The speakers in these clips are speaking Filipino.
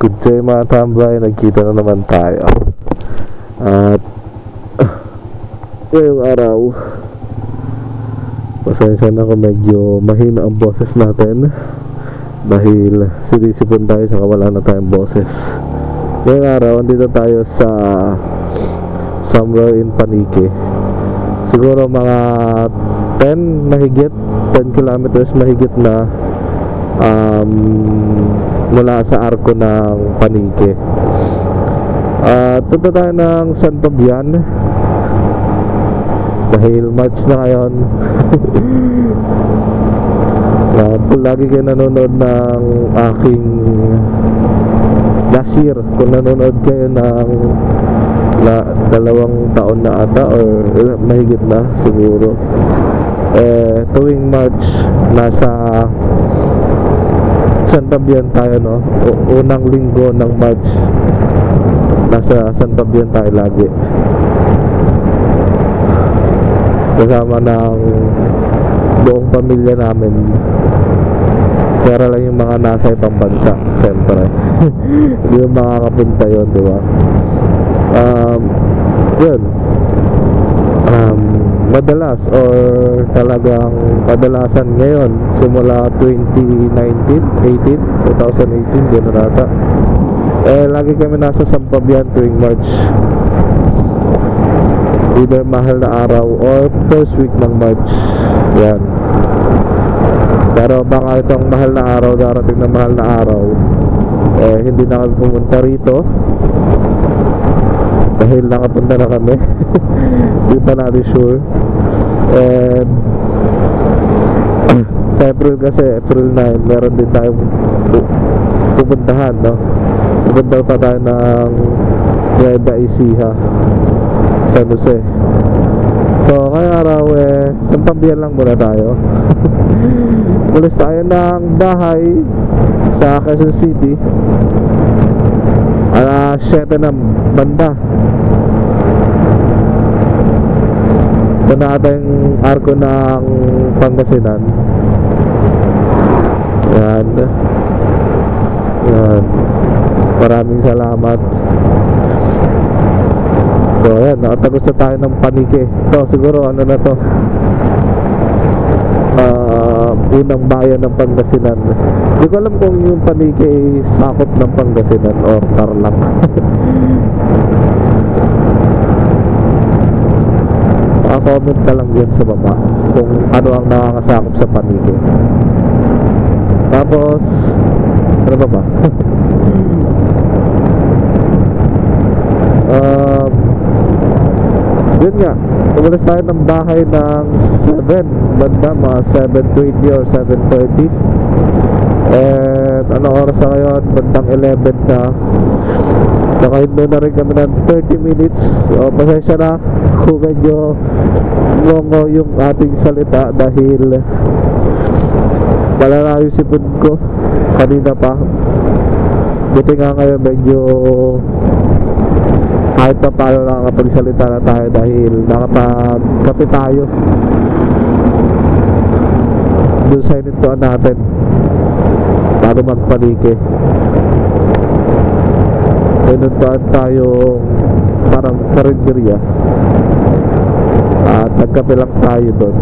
Good day mga tambay, nagkita na naman tayo. At ngayong araw, pasensya na kung medyo mahina ang boses natin dahil sinisipon tayo sa wala na tayong boses. Ngayong araw, andito tayo sa somewhere in Panique. Siguro mga 10 mahigit, 10 kilometers mahigit na mula sa arko ng Panique. Punta tayo ng San Fabian dahil March na ngayon. Kung lagi kayo nanonood ng aking last year, kung nanonood kayo ng 2 taon na ata or mahigit na siguro, tuwing March nasa San Fabian tayo, no? Unang linggo ng March nasa San Fabian tayo lagi, kasama ng buong pamilya namin. Pero lang yung mga nasa ibang bansa, siyempre hindi yung makakapunta yun, di ba? Yun, madalas or talagang kadalasan ngayon simula 2018, gano'n ata, lagi kami nasa San Fabian tuwing March, either mahal na araw or first week ng March. Yan. Pero baka itong mahal na araw, darating na mahal na araw, hindi na kami pumunta rito dahil nakapunta na kami. Hindi pa natin sure. And sa April kasi, April 9, meron din tayong pupuntahan, no? Pupunta pa tayo ng Nueva Ecija, San Jose. So ngayong araw, San Fabian lang muna tayo. Ulis tayo ng bahay sa Quezon City alas 7 ng banda. Ito na ating arko ng Pangasinan. Yan. Yan. Maraming salamat. So yan, nakatagos na tayo ng Panique. So siguro ano na to, unang bayan ng Pangasinan. Hindi ko alam kung yung Panique ay sakop ng Pangasinan or Tarlac. Comment na lang yan sa baba kung ano ang nakakasakop sa Panique. Tapos ano ba? Yun nga, umalis tayo ng bahay ng 7 banda, mga 7:20 or 7:30. And anong oras na ngayon? Bandang 11 na. Nakahindo na rin kami ng 30 minutes. So pasensya na kung medyo ngongo yung ating salita dahil malala yung sipon ko kanina pa. Buti nga ngayon medyo kahit pa paano nakakapagsalita na tayo dahil nakapagkape tayo doon sa inintuan natin bago magpanike. Inintuan tayo parang karinderya at nagkape lang tayo doon,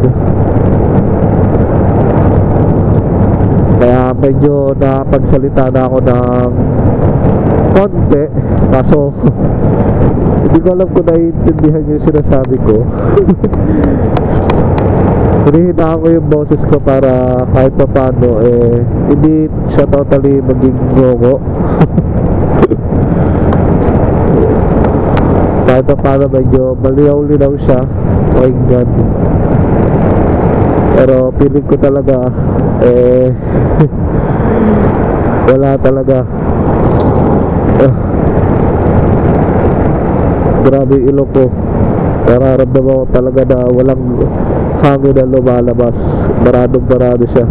kaya medyo napagsalita na ako ng konti, kaso hindi ko alam kung naiintindihan yung sinasabi ko. Hinihinaan ko yung boses ko para kahit pa paano hindi siya totally maging gongo. Kahit pa paano medyo maliyaw-linaw siya pakinggan. Pero feeling ko talaga wala talaga. Grabe yung ilong ko. Nararamdaman ko talaga na walang hangin na lumalabas. Baradong-barado siya.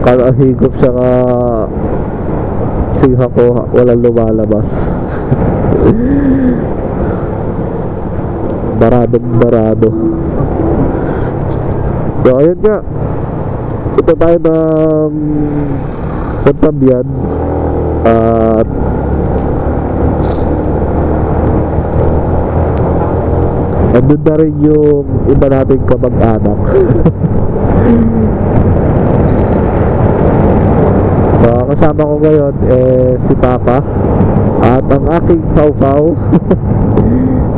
Kala higop siya ka singha ko, walang lumalabas. Baradong-barado. So ayun nga, ito tayo ng Contabian at andun na rin yung iba nating kamag-anak. So kasama ko ngayon si Papa at ang aking pau-pau.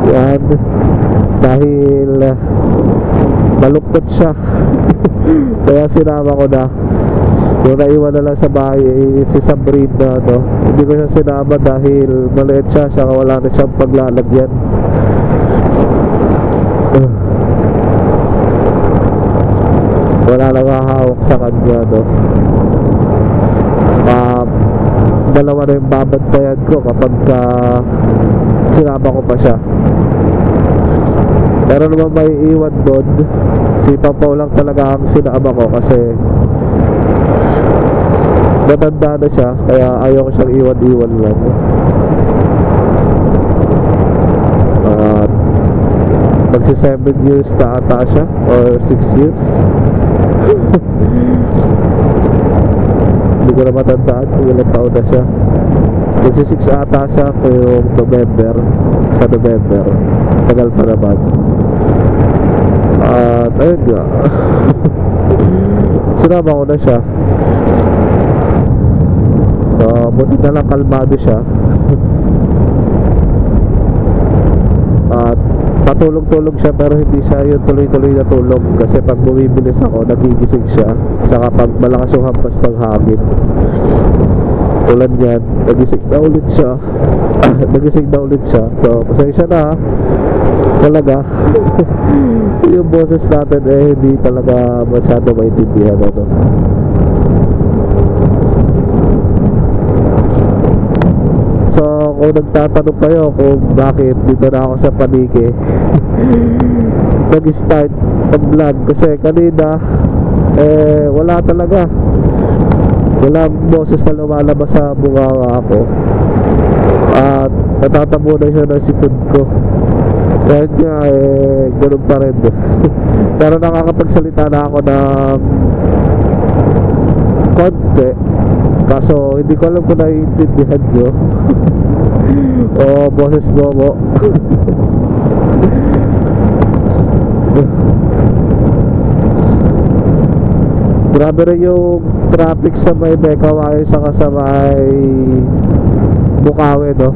Yan, dahil malungkot siya. Kaya sinama ko na. Yung naiwan na lang sa bahay si Sabrina, no? Hindi ko siya sinama dahil maliit siya, saka wala na siyang paglalagyan. Wala nang hahawak sa kanya, no? Dalawa na yung babantayan ko kapag sinama ko pa siya. Pero naman may iwan doon, si Papaw lang talaga ang sinama ko kasi matanda na siya, kaya ayaw ko siyang iwan-iwan lang. At magsi 7 years na ata siya, or 6 years. Hindi ko na matandaan kung ilang taon na siya. Kasi 6 ata siya kung November. Sa November, tagal pa naman. At ayun nga, sinama ko na siya. So buti na lang kalmado siya. At patulog-tulog siya, pero hindi siya yung tuloy-tuloy na tulog. Kasi pag bumibilis ako, nagigising siya. Saka pag malakas yung hampas ng hangin, tulad yan, nagising na ulit siya. Nagising na ulit siya. So pasensya na talaga. Yung boses natin hindi talaga masyado maintindihan, ano. So kung nagtatanong kayo kung bakit dito na ako sa Paniki, nag-start pag-vlog kasi kanina wala talaga, walang boses na lumalabas sa bunga ako at natatabunan siya ng sikod ko. Kaya nga ganun pa rin. Pero nakakapagsalita na ako ng konti, kaso hindi ko alam kung naiintindihan nyo o boses mo. Grabe rin yung traffic sa may Bekawayo saka sa may Bukawi, no?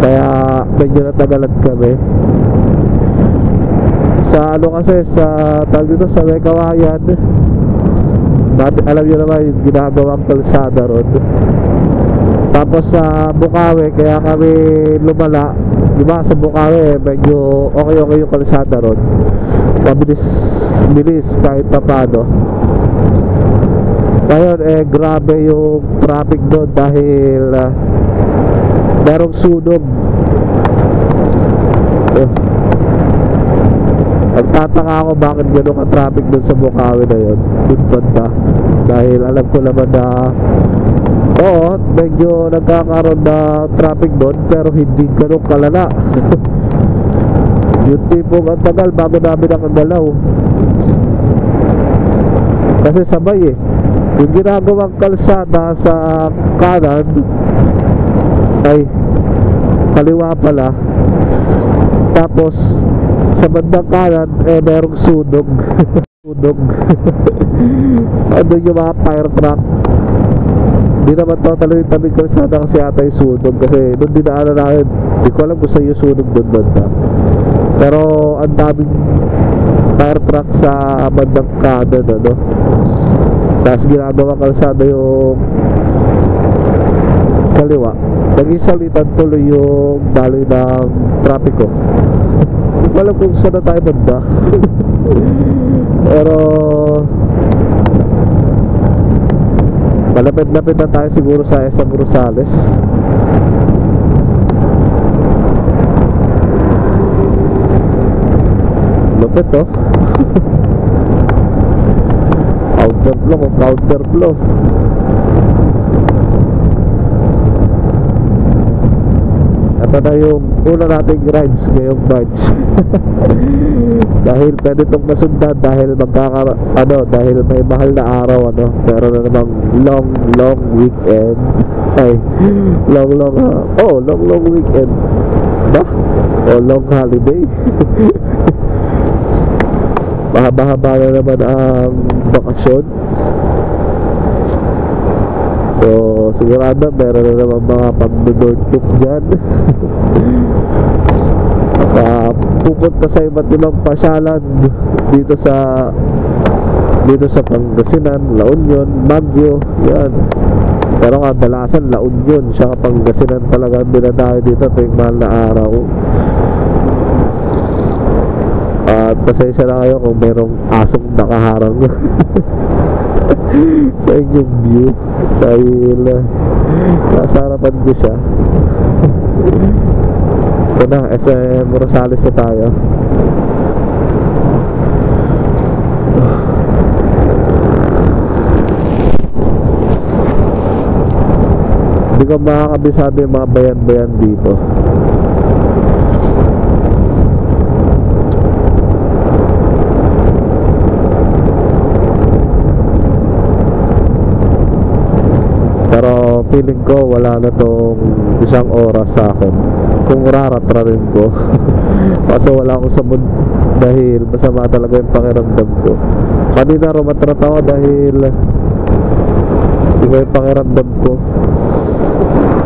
Kaya medyo natagalan kami. Sa ano kasi, sa tawag dito sa Bekawayan, alam nyo naman yung ginagawang kalsada ron. Tapos sa Bukawi, kaya kami lumala. Diba sa Bukawi medyo okay yung kalsada ron, mabilis kahit pa paano. Ngayon grabe yung traffic doon dahil merong sunog. Nagtataka ako bakit gano'n ka-traffic doon sa Bukawi na yun, doon banda. Dahil alam ko naman na oo, medyo nagkakaroon na traffic doon, pero hindi gano'n kalala. Yung tipong ang tagal bago namin nakagalaw. Kasi sabay yung ginagawang kalsada sa kanan ay kaliwa pala, tapos sa bandang kanan merong sunog. Sunog. Andun yung mga fire truck. Hindi naman totally tabing kalsada kasi ata yung sunog, kasi doon dinaanan namin, hindi ko alam kung saan yung sunog doon banda, pero ang daming fire truck sa bandang kanan, ano. Tapos ginagawa kalsada yung kaliwa, naging salitan tuloy yung daloy ng trapiko. Hindi ko alam kung saan na tayo banda. Pero malapit-lapit na tayo siguro sa SM Rosales. Lupit, oh. Counterflow o counterflow. At ito na yung una nating rides ngayong March. Dahil pwede itong masundan dahil dahil may mahal na araw, meron na namang long weekend. Ay, long weekend ba? O long holiday. Mahaba-haba na naman ang bakasyon. So, sigurado meron na naman mga pag-door trip dyan. Pupunta sa iba't ibang pasyalan dito sa Pangasinan, La Union, Baguio, yan. Pero kadalasan La Union siya Pangasinan talaga dinadayo dito tuwing mahal na araw. At pasensya na kayo kung merong asong nakaharang sa inyong view dahil nasa harapan ko siya. Ito na, SM Rosales na tayo. Hindi ko makakabisado yung mga bayan-bayan dito. Pero feeling ko wala na tong isang oras sa akin kung raratrarin ko. Kasi wala akong sabon dahil masama talaga yung pakiramdam ko. Kanina rumatrat ako dahil iba yung pakiramdam ko,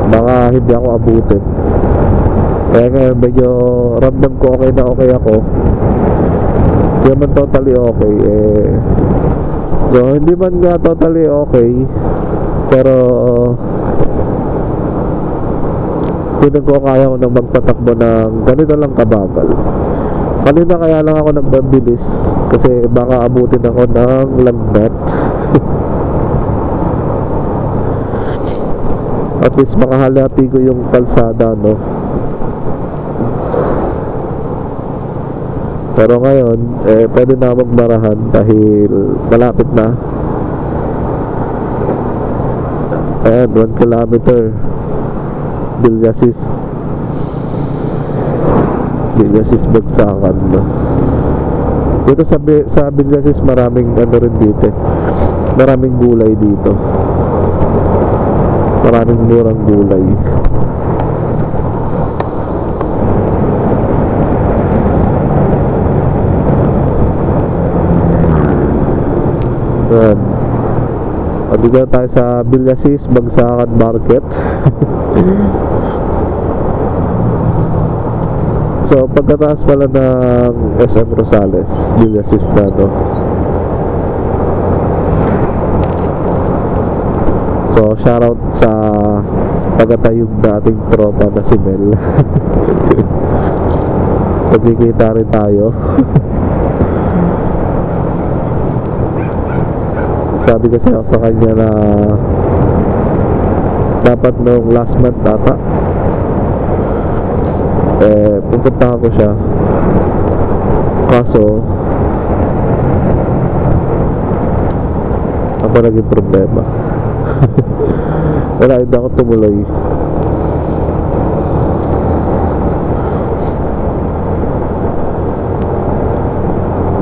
baka hindi ako abutin. Kaya ngayon medyo ramdam ko okay na okay ako. Hindi man totally okay so hindi man nga totally okay, pero hindi ko kaya ko na magpatakbo ng ganito lang kabagal. Kanina kaya lang ako nagbibilis kasi baka abutin ako ng lagnat. At least makahalati ko yung kalsada, Pero ngayon pwede na magmarahan dahil malapit na. Ayan, 1 kilometer Villasis Bagsakan. Dito sa Villasis maraming rin dito, maraming gulay dito, maraming murang gulay. Ayan, dito tayo sa Villasis Bagsakan Market. So pagkataas pala ng SM Rosales, Villasis na, So shoutout sa tagatayog nating tropa na si Mel. Pagkikita rin tayo. Sabi kasi ako sa kanya na dapat nung last month data pupunta ko siya, kaso ako naging problema. Wala, hindi ako tumuloy.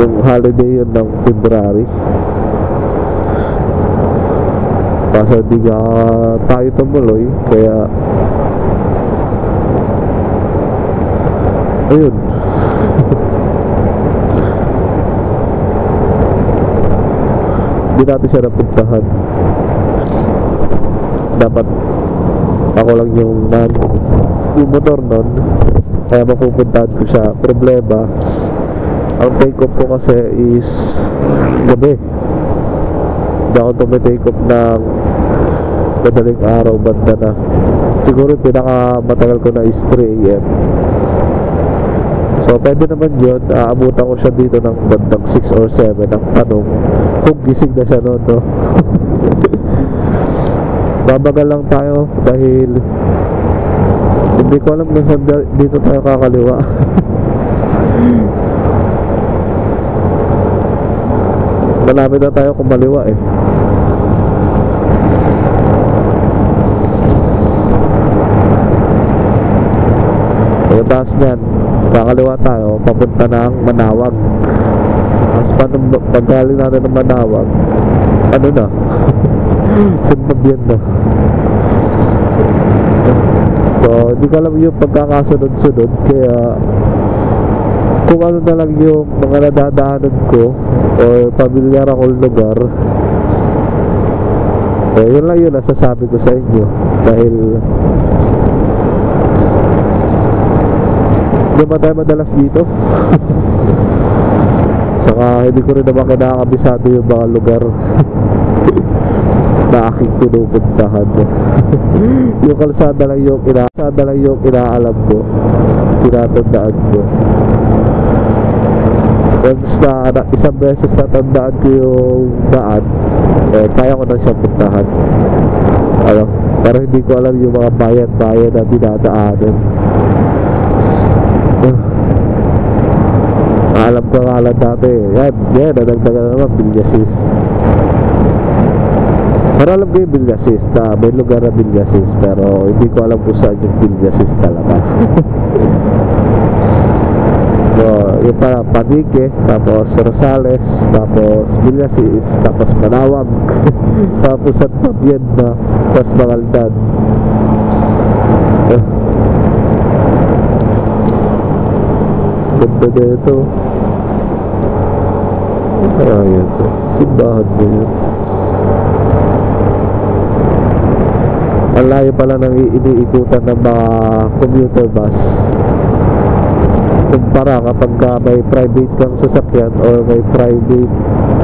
Nung holiday yun ng February, kaso di nga tayo tumuloy, kaya ayun. Hindi natin siya napuntahan. Dapat ako lang yung motor nun, kaya mapupuntahan ko siya. Problema, ang take off ko kasi is gabi. Hindi ako tumitake off ng madaling araw, banda na. Siguro yung pinakamatagal ko na is 3 AM. So pwede naman yun, aabutan ko siya dito ng bandang 6 or 7. Ang tanong, kung gising na siya noon, babagal lang tayo dahil hindi ko alam kung saan dito tayo kakaliwa. Malapit na tayo kumaliwa pagkatapos nyan kakaliwa tayo papunta ng Manawag. Tapos paggaling natin ng Manawag, ano na Sunmabyan na. So hindi ko alam yung pagkakasunod-sunod, kaya kung ano na lang yung mga nadadaanan ko or pamilyar akong lugar, yun lang yun nasasabi ko sa inyo. Dahil hindi ba tayo madalas dito? Saka hindi ko rin naman kinakabisado yung mga lugar na aking pinupuntahan. Yung kalsada lang yung inaalam ko, tinatandaan ko. Once na isang beses natandaan ko yung daan, kaya ko na siya puntahan. Pero hindi ko alam yung mga bayan-bayan na dinadaanan. Alam ko nga lang dati, yan, nadagdagan na naman Villasis. Pero alam ko yung Villasis, may lugar na Villasis, pero hindi ko alam kung saan yung Villasis talaga. So, yung pala Paguique, tapos Rosales, tapos Villasis, tapos Manawag, tapos at Mabyan na, tapos Mangaldan. Ganda na ito. Kaya yan ito, simbahan mo yun. Ang layo pala nang iniikutan ng mga commuter bus kumpara kapag may private kang sasakyan or may private,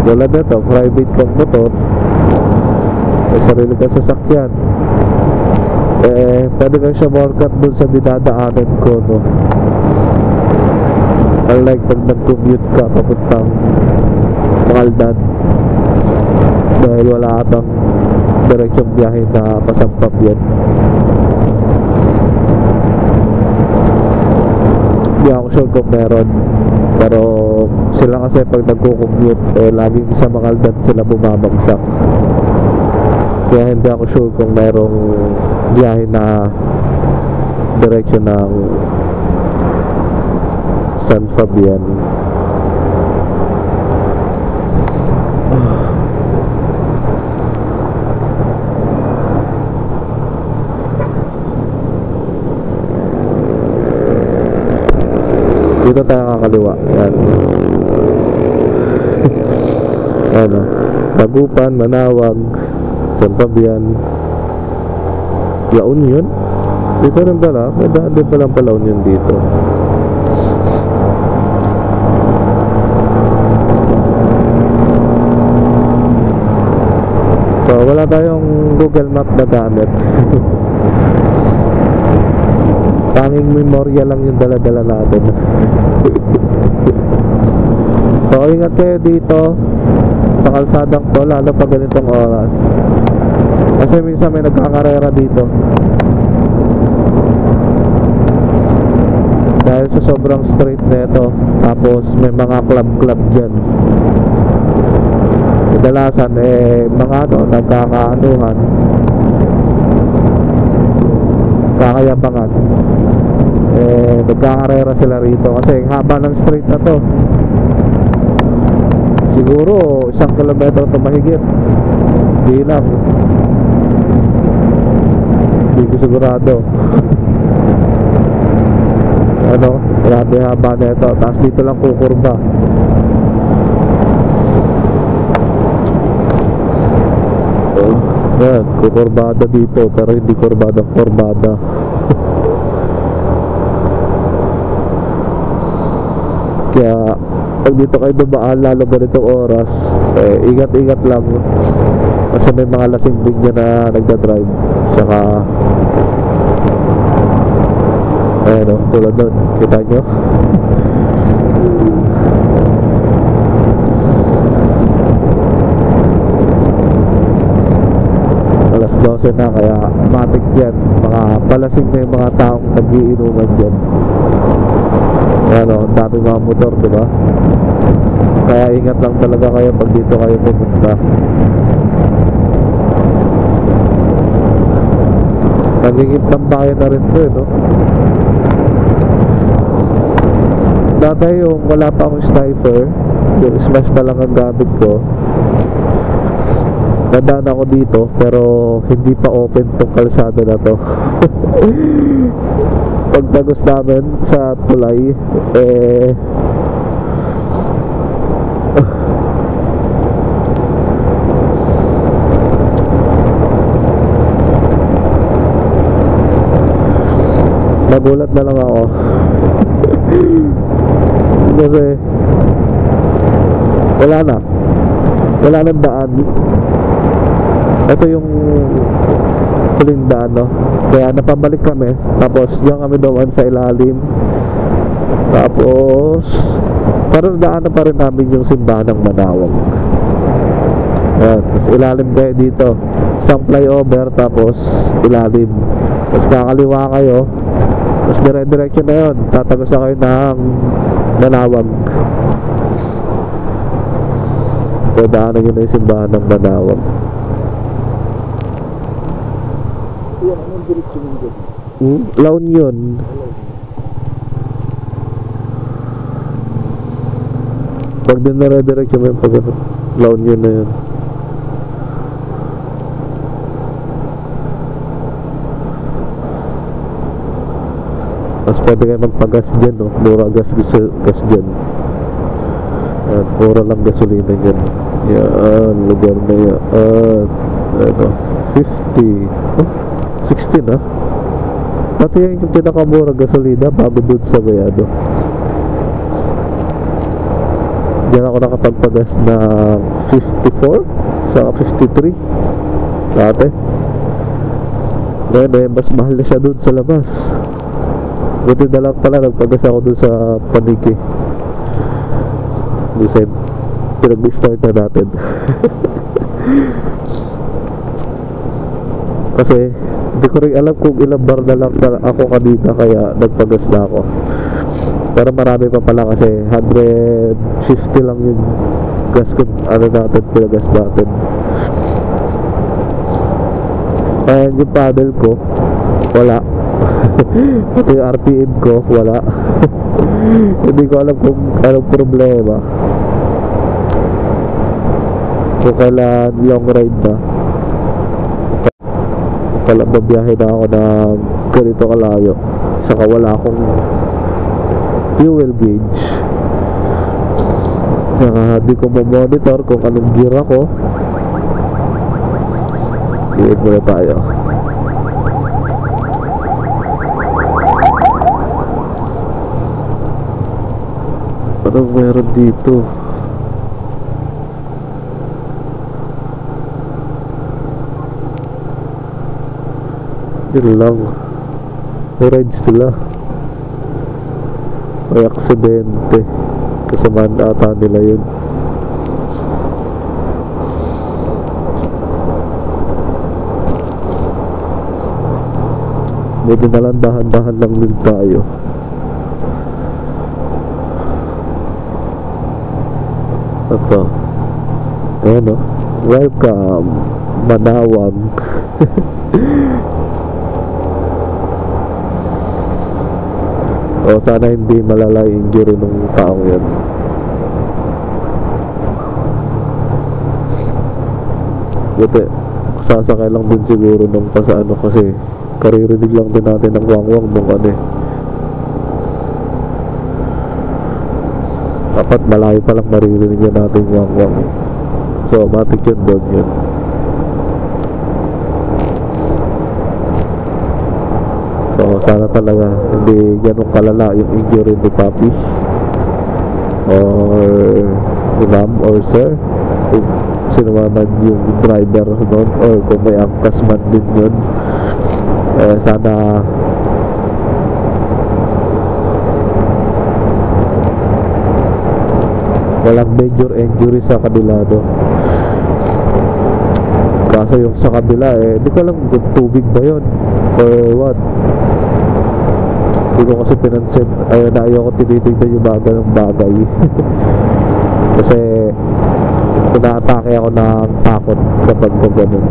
wala na to, private kang motor, may sarili kang sasakyan, pwede kang siya shortcut dun sa dinadaanan ko, no? Unlike pag nag-commute ka papuntang Mangaldan, dahil wala atang direksyong biyahe na pasampap yan. Hindi ako sure kung meron, pero sila kasi pag nagko-commute, laging sa Mangaldan sila bumabagsak. Kaya hindi ako sure kung merong biyahe na direksyon ng San Fabian. Dito tayo kakaliwa. Yan. Ano, Tagupan, Manawag, San Fabian, La Union. Dito rin pala, may daan din palang La Union dito. So wala tayong Google Map na gamit. Tanging memorya lang yung dala-dala natin. So ingat kayo dito sa kalsadang to, lalo pag ganitong oras, kasi minsan may nagkakarera dito dahil sa sobrang straight neto. Tapos may mga club dyan. Kadalasan mga nagkakaanuhan, kakayabangan, nagkakarera sila rito kasi haba ng street na to. Siguro 1 kilometro to mahigit, di lang, hindi ko sigurado. Ano, grabe haba na ito. Tapos dito lang kukurba. Yan, kukurbada dito, pero hindi kurbada. Kaya pag dito kayo dumaan, lalo ganitong oras, ingat-ingat lang, kasi may mga lasing din dyan na nagdadrive. Tsaka ayan o, tulad doon, kita nyo. Alas 12 na, kaya matik yan. Mga palasing na yung mga taong nag-iinuman dyan. Ano, ang dami mga motor, diba? Kaya ingat lang talaga kayo pag dito kayo pupunta. Nagiging tambayan na rin to, no? Dati yung wala pa akong sniper, yung smash pa lang ang gamit ko, nadaan ako dito pero hindi pa open tong kalsada na to. Pagtagos namin sa tulay, nagulat na lang ako. Kasi wala nang daan. Ito yung huling daan, no? Kaya napabalik kami, tapos diyan kami doon sa ilalim, tapos parang daan na pa rin namin yung simbahan ng Manawag. Tapos ilalim kayo dito, isang flyover, tapos ilalim, tapos kakaliwa kayo, tapos dire-diretso na yun, tatagos na kayo ng Manawag. Dadaanan yun na yung simbahan ng Manawag. Yan, anong direksyon yung dyan? Laon yun. Pag din na-redirect mo yung pag laon yun na yun. Mas pwede kayo magpagas dyan, no? Mura gas dyan. At mura lang gasolina dyan. Yan, lugar na yan. Ano, 50 60 na. Dati yan yung pinakamura gasolina bago dun sa Bayado. Diyan ako nakapagpagas ng 54 sa 53 dati. Ngayon mas mahal na siya dun sa labas. Buti na lang pala nagpagas ako dun sa Paniki. Design pinag-start na natin. Kasi hindi ko rin alam kung ilang bar na lang ako kanina, kaya nagpagas na ako. Pero marami pa pala kasi 150 lang yung gas ko, ano natin, pinagas natin. Ayan yung paddle ko, wala. Ito yung RPM ko, wala. Hindi ko alam kung anong problema, kung kailan long ride na. Pala babiyahe na ako ng ganito kalayo, saka wala akong fuel gauge, saka di ko mamonitor kung anong gear ako. Iit muna tayo. Anong meron dito? Yun lang, may rides sila. May aksidente, kasamaan ata nila yun. Buti na lang dahan-dahan lang din tayo. Ito, ayan o, welcome Manawag. O sana hindi malala injury nung taong yan. Buti sasakay lang din siguro nung pasaano, kasi karirinig lang din natin ng wangwang nung ano eh. Dapat malayo pa lang maririnig yan natin yung wangwang. So matik yun doon yun. So sana talaga hindi ganun kalala yung injury ni Papi or ni ma'am or sir, kung sino man yung driver doon, or kung may angkas man din yun. Sana walang major injury sa kanila doon. Kaso yung sa kabila di ko alam kung tubig ba yun or what. Hindi ko kasi pinansin. Ayoko tinitignan yung baga ng bagay. Kasi na-atake ako ng takot kapag ko ganun.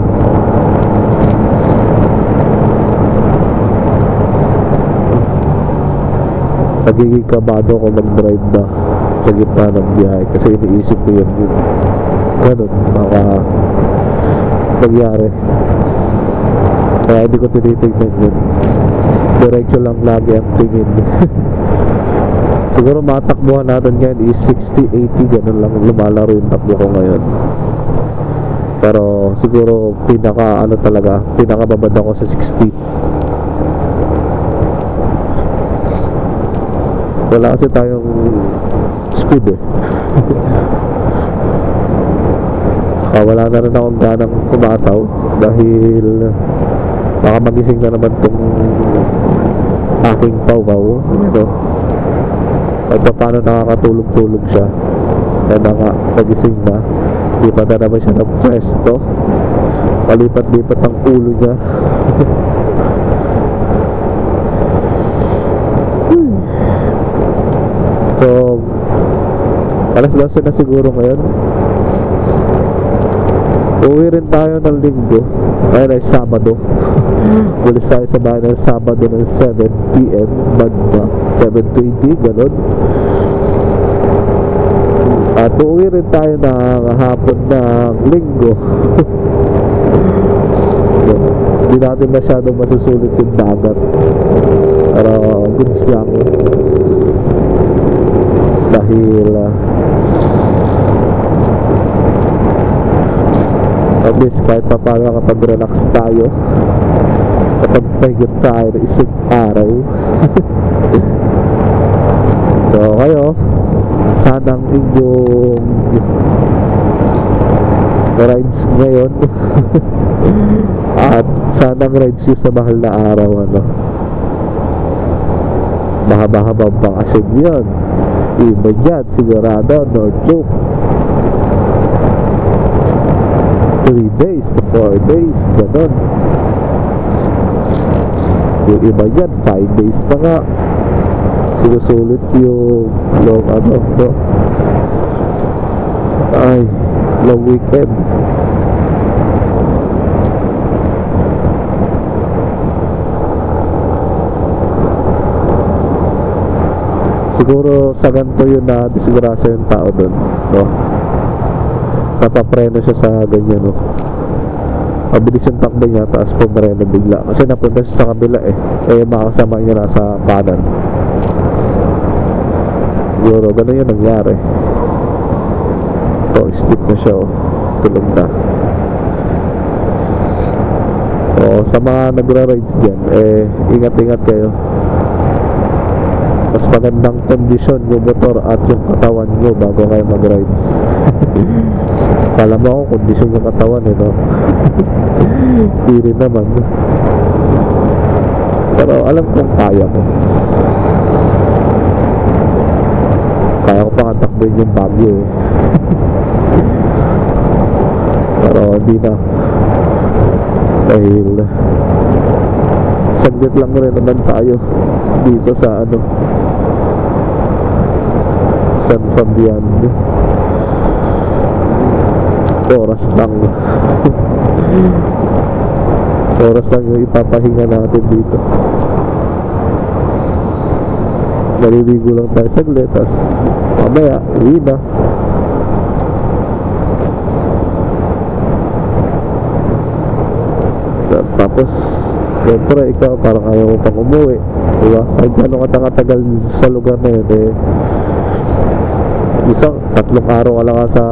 nagiging kabado ko mag-drive na sa gitna ng biyahe kasi iniisip ko yun ganun baka nangyari, kaya hindi ko tinitignan yun, diretso lang lagi ang tingin. Siguro matakbuhan natin ngayon is 60-80, ganun lang lumalaro yung takbo ko ngayon. Pero siguro pinaka ano talaga, pinakababad ako sa 60. Wala kasi tayong speed eh. Wala na rin akong ganang kumataw dahil baka magising na naman tong aking pawpaw, ito. At paano nakakatulog-tulog siya, kaya na nga nagising na, di pa na naman siya ng pwesto, palipat-lipat ang ulo niya. So alas 12 na siguro ngayon. Uwi rin tayo ng linggo, ayun ay Sabado. Bulis tayo sa bahay ng Sabado ng 7 PM, banda 7:20, ganun. At uuwi rin tayo ng hapon ng linggo. Hindi natin masyadong masusulit yung dagat, pero goods lang dahil at least kahit pa paano kapag relax tayo, kapag pahingot tayo ng isang araw. So kayo, sanang inyong rides ngayon at sanang rides nyo sa mahal na araw, ano, mahaba-habang bakasyon yun. Iba dyan, sigurado, North Loop 3 days to 4 days, ganun. Yung iba dyan, 5 days pa nga. Sinusulit yung long ano, no? Ay, long weekend. Siguro sa ganito yun na disgrasya yung tao dun, no? Napapreno siya sa ganyan, no? Mabilis yung takbo niya, tapos pumareno bigla kasi napunta siya sa kabila eh, makasama niya nasa kanan. Siguro ganun yung nangyari. Oh, slip na siya, oh. Tulog na. So sa mga nagra-rides dyan, ingat-ingat kayo. Mas magandang kondisyon yung motor at yung katawan nyo bago kayo mag-rides. Kala mo ako kondisyon yung katawan, no? Hindi rin naman. Pero alam kong kaya ko. Kaya ko pa katakboin yung Baguio eh. Pero hindi na, dahil saglit lang rin naman tayo dito sa ano, San Fabian. Oras lang. Oras lang yung ipapahinga natin dito. Naliligo lang tayo saglit, tapos mamaya uwi na. Tapos siyempre ikaw parang ayaw mo pang umuwi, diba? Kahit gano'ng katatagal sa lugar na yun isang 3 araw ka lang sa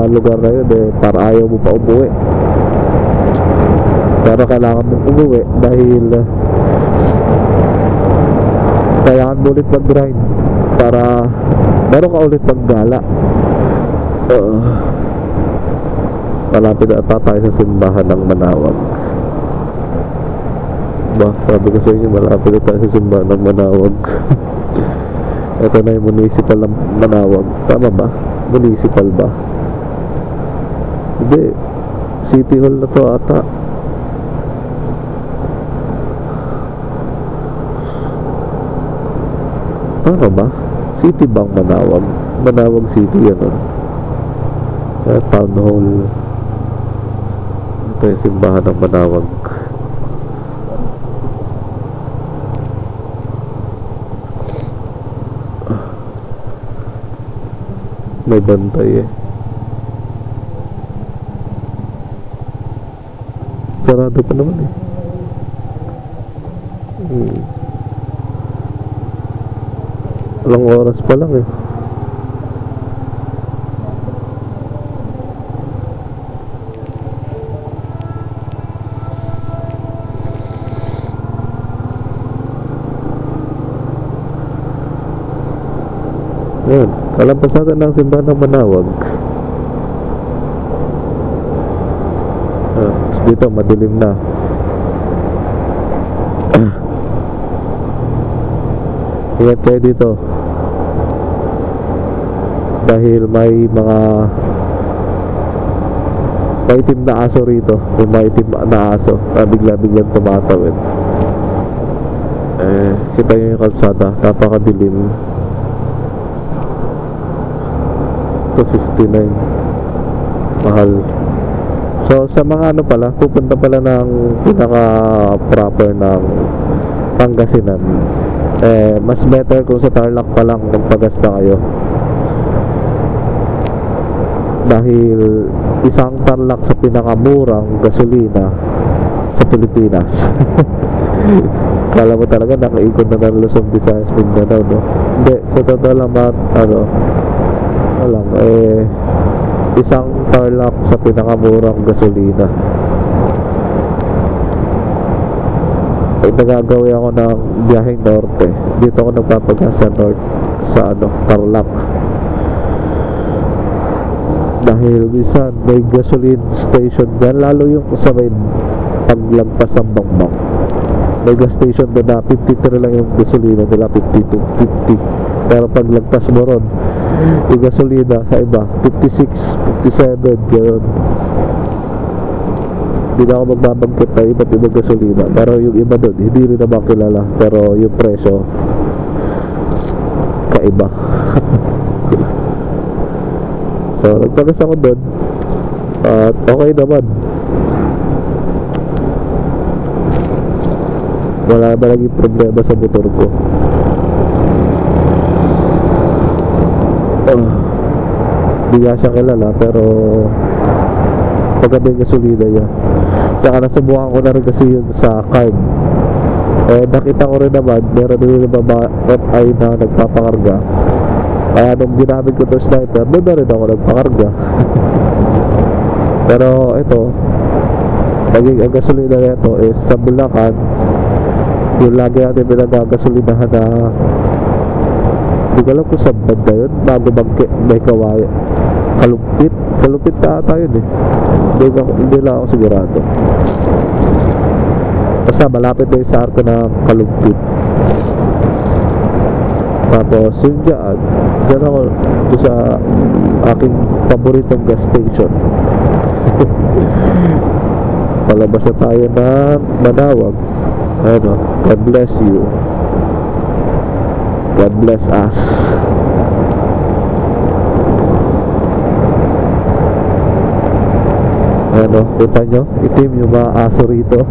lugar na yun para ayaw mo pa umuwi. Pero kailangan mong umuwi dahil kailangan mo ulit mag-grind para meron ka ulit maggala. Malapit na ata tayo sa simbahan ng Manawag. Sabi ko sa inyo, malapit na tayo sa simbahan ng Manawag. Ito na yung municipal ng Manawag. Tama ba? Municipal ba? Hindi, City Hall na to ata. Tama ba? City Bank Manawag. Manawag City, yan. Town Hall. Ito yung simbahan ng Manawag. May bantay eh. Sarado pa naman eh. Ilang oras pa lang eh. Ayan, kalampas natin ng simbahan ng Manawag. Dito madilim na. Ingat kayo dito dahil may mga maitim na aso rito. May maitim na aso na bigla-biglang tumatawid. Kita nyo yung kalsada, napakadilim. 259 mahal. So sa mga ano pala, pupunta pala ng pinaka proper ng Pangasinan, mas better kung sa Tarlac pa lang magpagasta kayo, dahil isang Tarlac sa pinakamurang gasolina sa Pilipinas. Kala mo talaga nakaikot na ng Luzon, Visayas, Mindanao, no? Hindi, sa totoo lang walang isang Tarlac sa pinakamurang gasolina. Pag nagagawa ako ng biyaheng norte, dito ako nagpapagas sa north, sa Tarlac, dahil minsan may gasoline station dyan, lalo yung sa may paglagpas ng Bangbang. May gas station doon na 53 lang yung gasolina nila, 52, 50. Pero paglagpas mo ron, yung gasolina sa iba 56, 57, gano'n. Hindi na ako magbabangkit na iba't ibang gasolina, pero yung iba doon hindi rin naman kilala, pero yung presyo kaiba. So nagpagas ako doon at okay naman, wala ba naging problema sa motor ko. Hindi nga siya kilala, pero maganda yung gasolina niya. Saka nasubukan ko na rin kasi yun sa card. Nakita ko rin naman meron din yung FI na nagpapakarga. Kaya nung ginamit ko to sniper, doon na rin ako nagpakarga. Pero ito, naging ang gasolina na ito is sa Bulacan, yung lagi natin pinagagasolinahan na, hindi ko alam kung saan banda yun, bago may kawayan, Kalumpit na ata yun eh. Hindi lang ako sigurado. Basta malapit na yung sa arko ng Kalumpit. Tapos yung dyan ako sa aking paboritong gas station. Palabas na tayo ng Manawag. Ano, God bless you, God bless us. Ano, kita nyo, itim yung mga aso rito.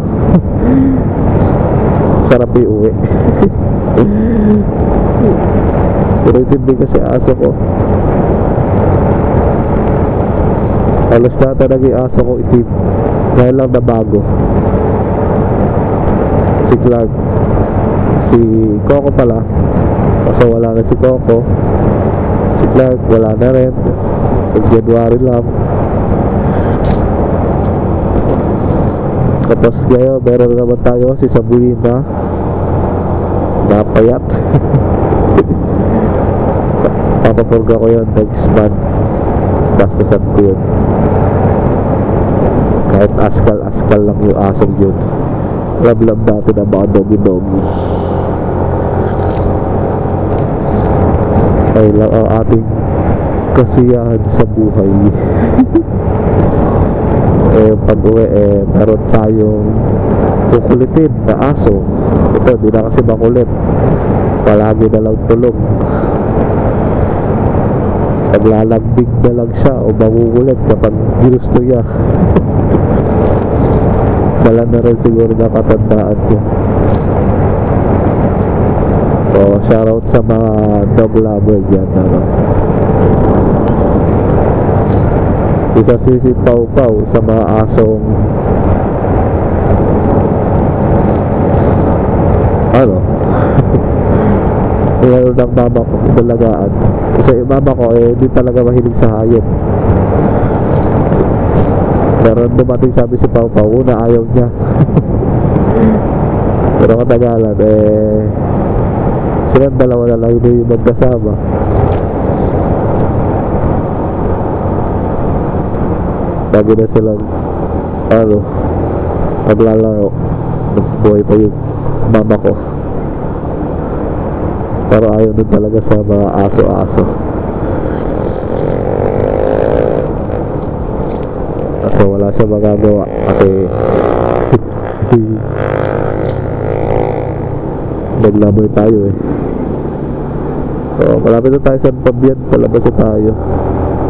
Sarap iuwi. Pero itim din kasi aso ko. Alas nata naging aso ko itim, ngayon lang na bago. Si Clark, si Coco pala, kasi wala na si Coco. Si Clark wala na rin, January lang. Tapos ngayon meron naman tayo si Sabrina, napayat. Papapurga ko yun next month, bastasan ko yun. Kahit askal lang yung asong yun, lab-lab natin ang mga dogi-dogi. Ay lang ang ating kasiyahan sa buhay. Pag uwi meron tayong kukulitin na aso. Ito di na kasi makulit, palagi na lang tulog. Naglalagbig na lang siya o makukulit kapag ginusto niya. Dala na rin siguro na katandaan niya. So shoutout sa mga dog lover dyan, ano. isa si Pau Pau sa mga asong ano meron ng mama ko dalagaan kasi yung mama ko hindi talaga mahilig sa hayop. Pero dumating sabi si Pau Pau una ayaw niya pero katagalan silang dalawa na lang yung magkasama. Lagi na silang maglalaro. Buhay pa yung mama ko, pero ayaw din talaga sa mga aso-aso. So wala siya magagawa kasi naglaboy tayo so malapit na tayo sa Pabian, palabas na tayo.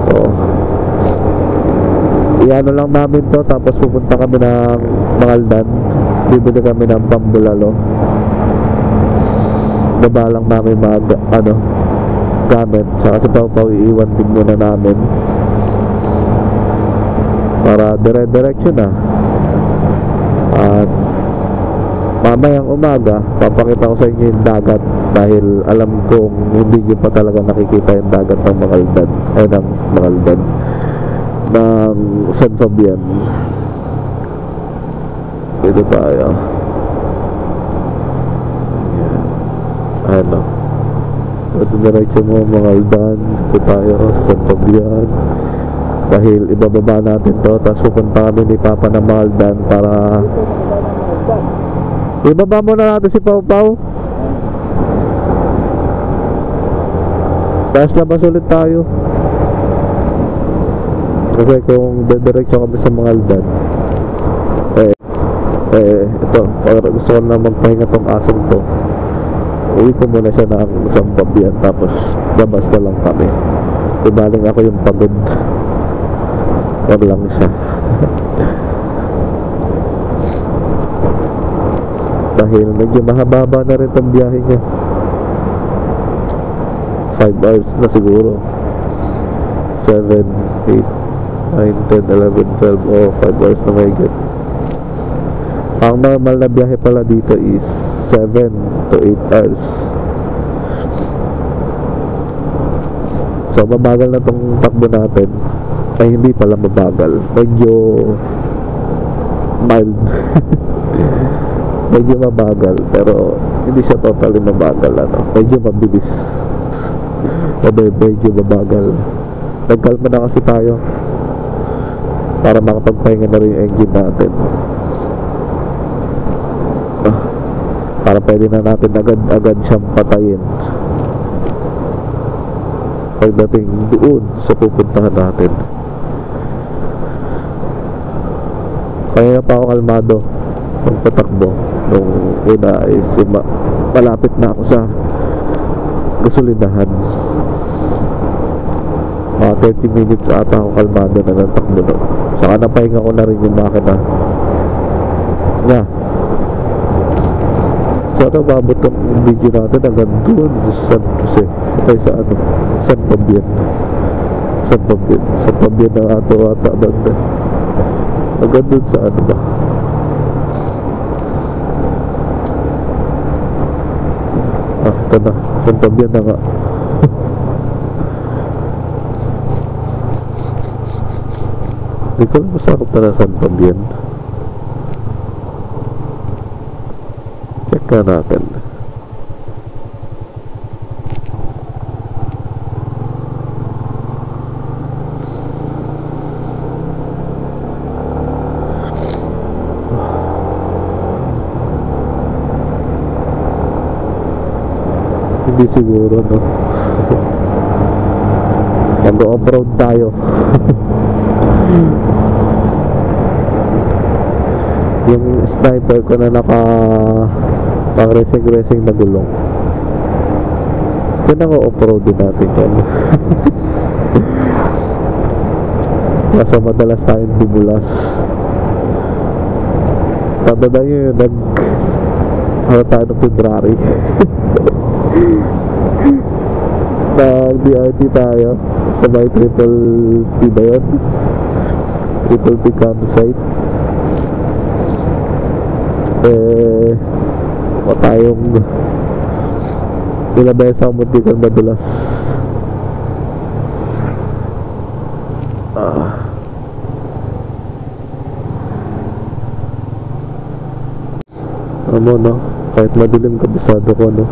So iano lang namin to, tapos pupunta kami ng Mangaldan, bibili kami ng pambulalo. Baba lang namin gamit, saka si Pau Pau iiwan din muna namin para dire-diretso na. At mamayang umaga papakita ko sa inyo yung dagat, dahil alam kong hindi nyo pa talaga nakikita yung dagat ng Mangaldan ng San Fabian. Dito tayo. Ano, ito diretso mo Mangaldan, dito tayo sa San Fabian, dahil ibababa natin to, tapos pupunta kami ni Papa ng Mangaldan para ibaba muna natin si Pau Pau, tapos labas ulit tayo. Kasi kung diretso kami sa Mangaldan ito, gusto ko na magpahinga tong asong to, uwi ko muna siya ng San Fabian, tapos labas na lang kami. Ibaling ako yung pagod, wag lang siya dahil medyo mahaba na rin itong biyahe niya, 5 hours na siguro, 7, 8, 9, 10, 11, 12 o 5 hours na may get. Ang normal na biyahe pala dito is 7 to 8 hours. So mabagal na tong takbo natin. Ay hindi pala mabagal, medyo mild medyo mabagal, pero hindi siya totally mabagal, medyo mabilis medyo mabagal. Nagkalma na kasi tayo para makapagpahinga na rin yung engine natin, para pwede na natin agad siyang patayin pagdating doon sa pupuntahan natin. Kaya pa ako kalmado pagpatakbo nung una is malapit na ako sa gasolinahan. Mga 30 minutes ata ako kalmado na ng takbo doon. Saka napahinga ko na rin yung makina nga. So ano, babot ang video natin hanggang doon sa San Jose, okay, sa San Fabian na ato ata banda, hanggang doon sa ba ito na, San Fabian na nga. Hindi ko lang masakot na San Fabian. Check na natin. Hindi siguro, no? Mag-off-road tayo. Yung sniper ko na pang racing na gulong, yun ang off-road din natin yan. Kaso madalas tayong dumulas. Tanda nyo yun, tayo ng February. Nag-DRT tayo sa may triple T ba yun? Triple P campsite. O tayong nilabesa ang muntikan madulas. Ano no, kahit madilim kabisado ko no.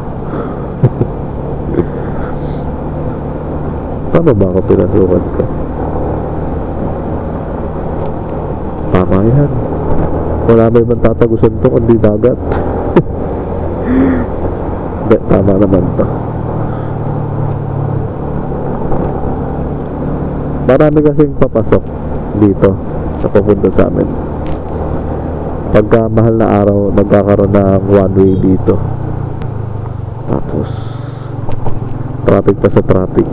Tama ba ako pinasukan ka? Tama yan. Wala may ibang tatagusan to kundi dagat. Hindi, tama naman to. Marami kasing papasok dito sa pupunta sa amin. Pagka mahal na araw, nagkakaroon ng one way dito. Tapos traffic pa sa traffic.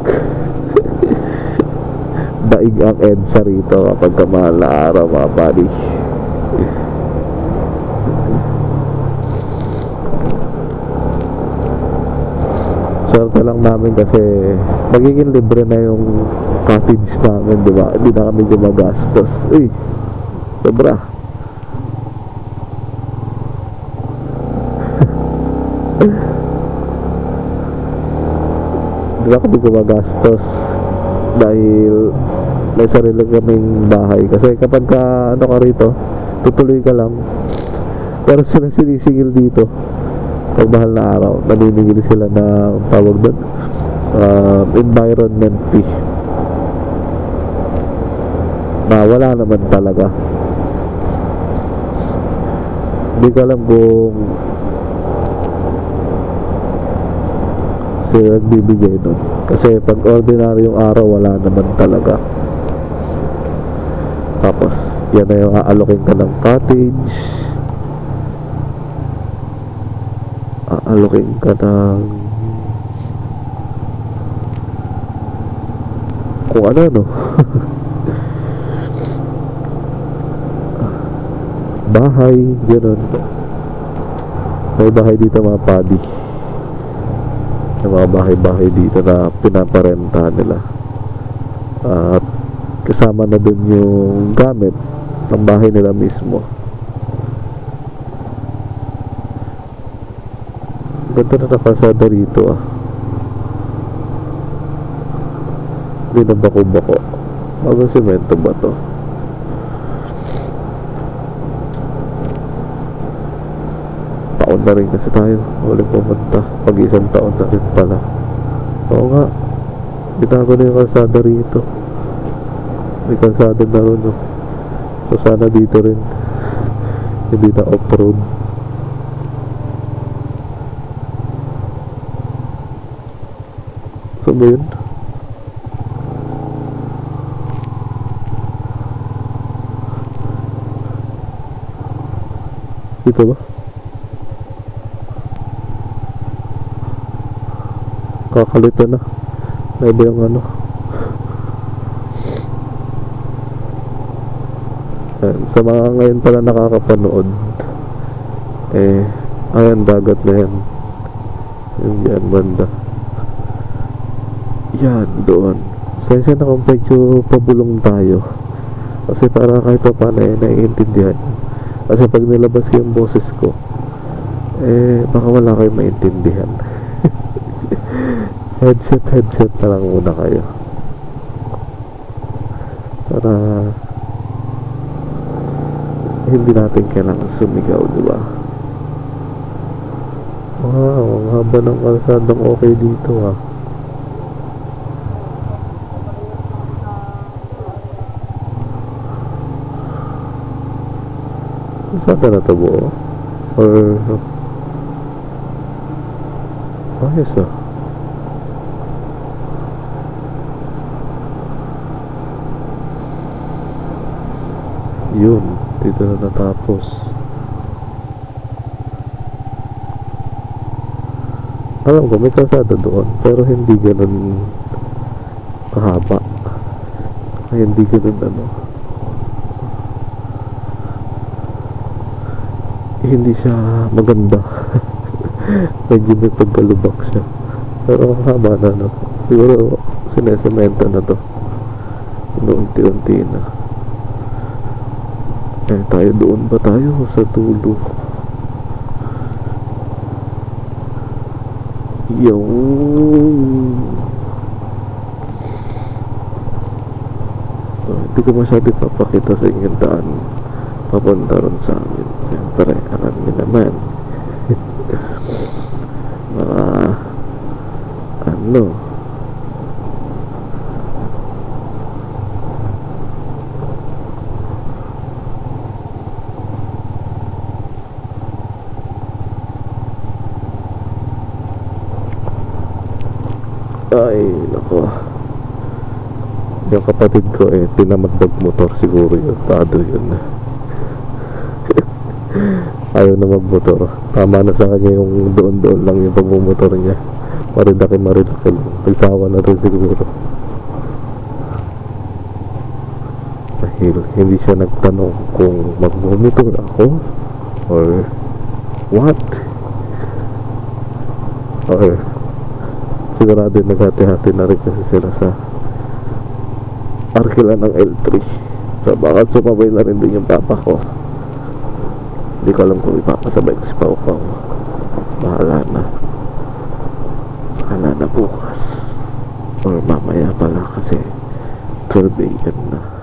Daig ang EDSA rito kapag mahal na araw, mga buddy. Swerte lang namin kasi magiging libre na yung cottage namin, diba? Hindi na kami gumagastos. Uy, sobra. Hindi na kami gumagastos dahil may sarili kaming bahay. Kasi kapag ka, ano ka rito, tutuloy ka lang, pero sila sinisigil dito pag mahal na araw, naninigil sila ng tawag doon, environment fee na wala naman talaga. Hindi ko alam kung sila nagbibigay nun, kasi pag ordinaryong araw wala naman talaga. Tapos yan na yung aalokin ka ng cottage, aalokin ka ng kung ano no. Bahay, gano'n. May bahay dito mga padi, may mga bahay-bahay dito na pinaparenta nila, at kasama na dun yung gamit ng bahay nila mismo. Ganda na nakasada rito ah. Hindi na bako-bako. Bagong semento ba to? Taon na rin kasi tayo ulit pumunta. Pag-isang taon na rin pala. Oo nga, bitago na yung kalsada rito. May kalsada na rin no? So sana dito rin hindi na off-road. Saan ba yun? Dito ba? Kakalito na. May ba yung ano? Sa mga ngayon pala nakakapanood, ayan, dagat na yan. Yung yan banda. Yan, doon. Sensya na kung medyo pabulong tayo. Kasi para kahit pa paano naiintindihan. Kasi pag nilabas ko yung boses ko, baka wala kayong maintindihan. Headset na lang muna kayo. Para hindi natin kailangan sumigaw, diba? Wow, ang haba ng kalsadang okay dito ha. Kalsada na ito buo? Or ayos ah. Yun, dito na natapos. Alam ko may kalsada doon, pero hindi ganun kahaba. Ay, hindi ganun ano, hindi siya maganda. Medyo may pagkalubak siya, pero ang haba na no. Siguro sinesemento na to, unti-unti na. Eh tayo, doon ba tayo sa dulo? Yung hindi ko masyado papakita sa inyo daan papunta ron sa amin. Siyempre, alam niyo naman. Mga ano, ay nako, yung kapatid ko tinamad magmotor, siguro yun, tado yun. Ayaw na magmotor, tama na sa kanya yung doon lang yung pagmumotor niya. Marilaki lang, nagsawa na rin siguro dahil hindi siya nagtanong kung magmumotor ako or what, or sigurado naghati-hati na rin kasi sila sa Arkila ng L3. So baka sumabay na rin din yung papa ko. Hindi ko alam kung ipapasabay ko si Pau Pau. Bahala na bukas or mamaya pala kasi 12 AM na.